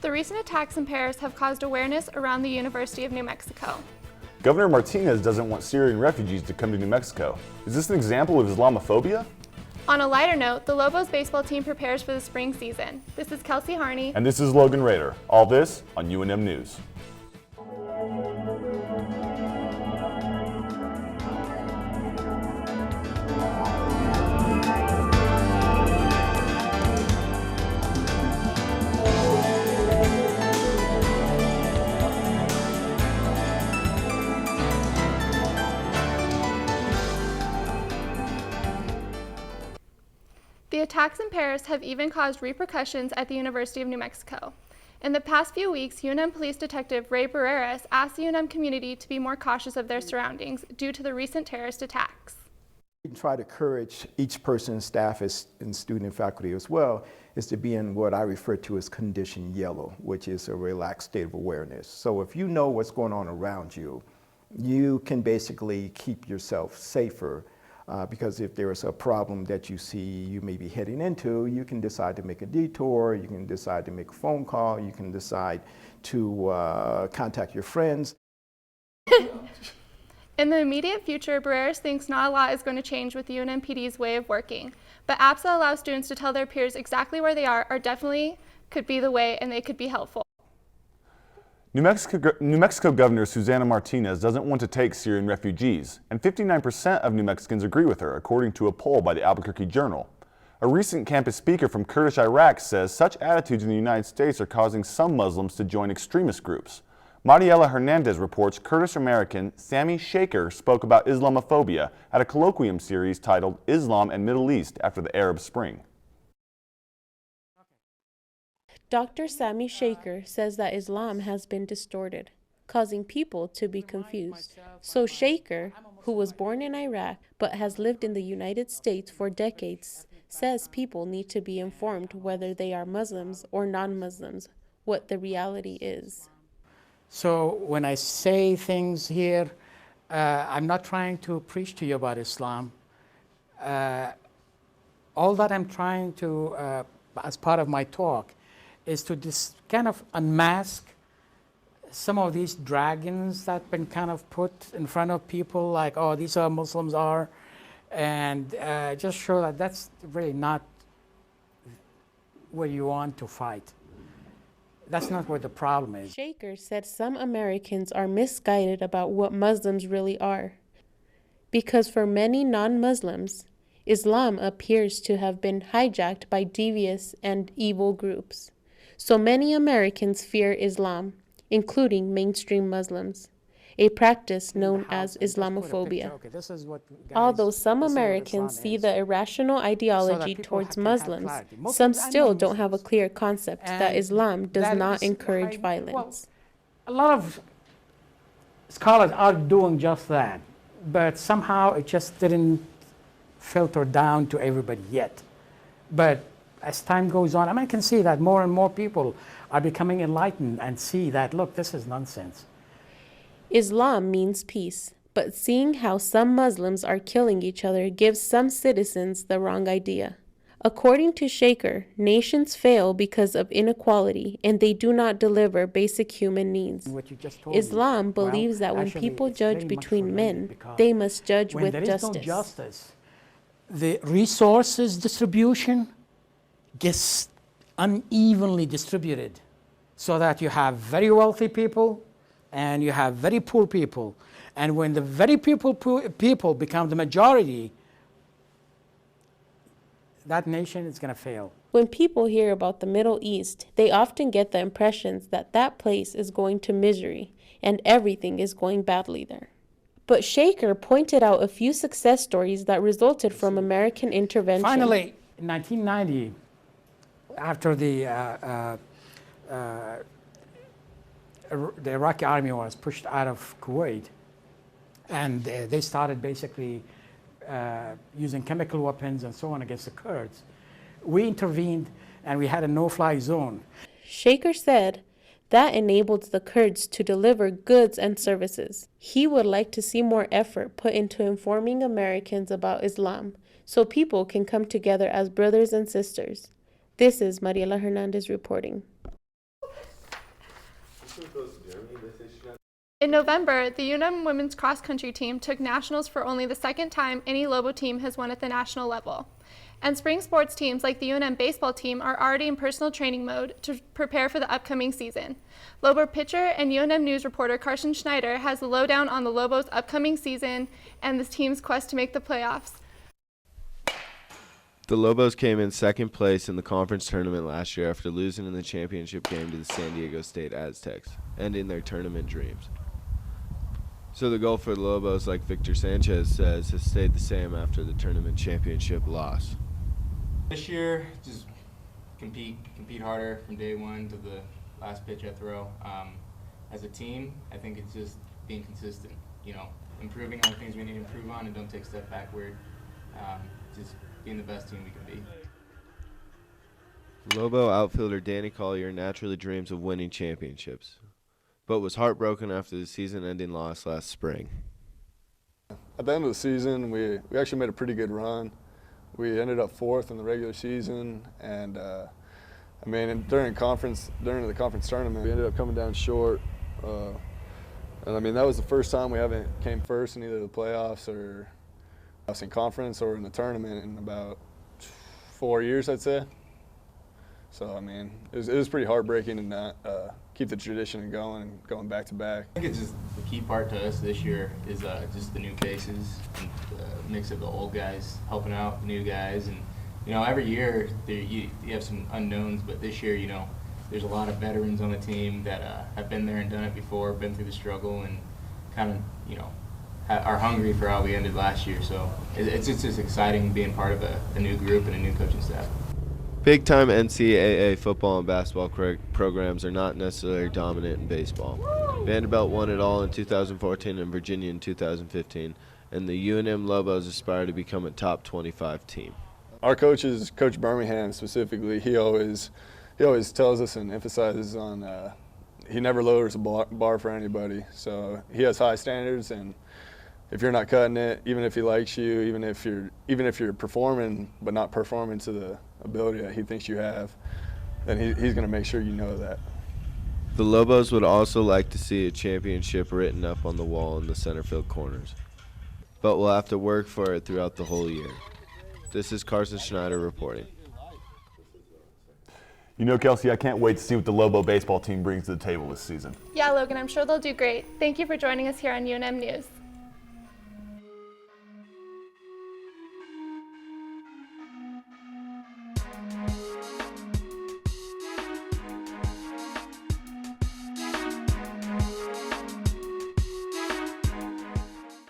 The recent attacks in Paris have caused awareness around the University of New Mexico. Governor Martinez doesn't want Syrian refugees to come to New Mexico. Is this an example of Islamophobia? On a lighter note, the Lobos baseball team prepares for the spring season. This is Kelsey, Harney. And this is Logan, Rader. All this on UNM News. The attacks in Paris have even caused repercussions at the University of New Mexico. In the past few weeks, UNM Police Detective Ray Barreras asked the UNM community to be more cautious of their surroundings due to the recent terrorist attacks. We try to encourage each person, staff and student and faculty as well, is to be in what I refer to as condition yellow, which is a relaxed state of awareness. So if you know what's going on around you, you can basically keep yourself safer. Because if there is a problem that you see you may be heading into, you can decide to make a detour, you can decide to make a phone call, you can decide to contact your friends. In the immediate future, Barreras thinks not a lot is going to change with the UNMPD's way of working, but apps that allow students to tell their peers exactly where they are definitely could be the way, and they could be helpful. New Mexico Governor Susana Martinez doesn't want to take Syrian refugees, and 59% of New Mexicans agree with her, according to a poll by the Albuquerque Journal. A recent campus speaker from Kurdish Iraq says such attitudes in the United States are causing some Muslims to join extremist groups. Mariela Hernandez reports Kurdish American Sami Shaker spoke about Islamophobia at a colloquium series titled Islam and Middle East After the Arab Spring. Dr. Sami Shaker says that Islam has been distorted, causing people to be confused. So Shaker, who was born in Iraq but has lived in the United States for decades, says people need to be informed whether they are Muslims or non-Muslims, what the reality is. So when I say things here, I'm not trying to preach to you about Islam. All that I'm trying to, as part of my talk, is to kind of unmask some of these dragons that have been kind of put in front of people, like, oh, these are Muslims are, and just show that that's really not where you want to fight. That's not where the problem is. Shaker said some Americans are misguided about what Muslims really are, because for many non-Muslims, Islam appears to have been hijacked by devious and evil groups. So many Americans fear Islam, including mainstream Muslims, a practice known as Islamophobia. Although some Americans see the irrational ideology towards Muslims, some still don't have a clear concept that Islam does not encourage violence. A lot of scholars are doing just that, but somehow it just didn't filter down to everybody yet. But as time goes on, I can see that more and more people are becoming enlightened and see that, look, this is nonsense. Islam means peace, but seeing how some Muslims are killing each other gives some citizens the wrong idea. According to Shaker, nations fail because of inequality and they do not deliver basic human needs. Islam believes that when people judge between men, they must judge with justice. When there is no justice, the resources distribution gets unevenly distributed, so that you have very wealthy people and you have very poor people. And when the very people become the majority, that nation is going to fail. When people hear about the Middle East, they often get the impressions that that place is going to misery and everything is going badly there. But Shaker pointed out a few success stories that resulted from American intervention. Finally, in 1990, after the Iraqi army was pushed out of Kuwait, and they started basically using chemical weapons and so on against the Kurds, we intervened and we had a no-fly zone. Shaker said that enabled the Kurds to deliver goods and services. He would like to see more effort put into informing Americans about Islam so people can come together as brothers and sisters. This is Mariela Hernandez reporting. In November, the UNM women's cross country team took nationals for only the second time any Lobo team has won at the national level. And spring sports teams like the UNM baseball team are already in personal training mode to prepare for the upcoming season. Lobo pitcher and UNM News reporter Carson Schneider has the lowdown on the Lobos' upcoming season and the team's quest to make the playoffs. The Lobos came in second place in the conference tournament last year after losing in the championship game to the San Diego State Aztecs, ending their tournament dreams. So the goal for the Lobos, like Victor Sanchez says, has stayed the same after the tournament championship loss. This year, just compete harder from day one to the last pitch I throw. As a team, I think it's just being consistent, improving on the things we need to improve on and don't take a step backward. Just being the best team we can be. Lobo outfielder Danny Collier naturally dreams of winning championships, but was heartbroken after the season-ending loss last spring. At the end of the season, we actually made a pretty good run. We ended up 4th in the regular season, and during the conference tournament, we ended up coming down short. And that was the first time we haven't came first in either the playoffs or in conference or in the tournament in about 4 years, I'd say. So it was pretty heartbreaking to not keep the tradition going and going back to back. I think it's just the key part to us this year is just the new faces and the mix of the old guys helping out the new guys. And every year you have some unknowns, but this year there's a lot of veterans on the team that have been there and done it before, been through the struggle, and kind of are hungry for how we ended last year. So it's just exciting being part of a new group and a new coaching staff. Big-time NCAA football and basketball programs are not necessarily dominant in baseball. Vanderbilt won it all in 2014 and Virginia in 2015, and the UNM Lobos aspire to become a top 25 team. Our coaches, Coach Birmingham specifically, he always tells us and emphasizes on he never lowers a bar for anybody. So he has high standards, and if you're not cutting it, even if he likes you, even if you're performing but not performing to the ability that he thinks you have, then he's going to make sure you know that. The Lobos would also like to see a championship written up on the wall in the center field corners, but will have to work for it throughout the whole year. This is Carson Schneider reporting. Kelsey, I can't wait to see what the Lobo baseball team brings to the table this season. Yeah, Logan, I'm sure they'll do great. Thank you for joining us here on UNM News.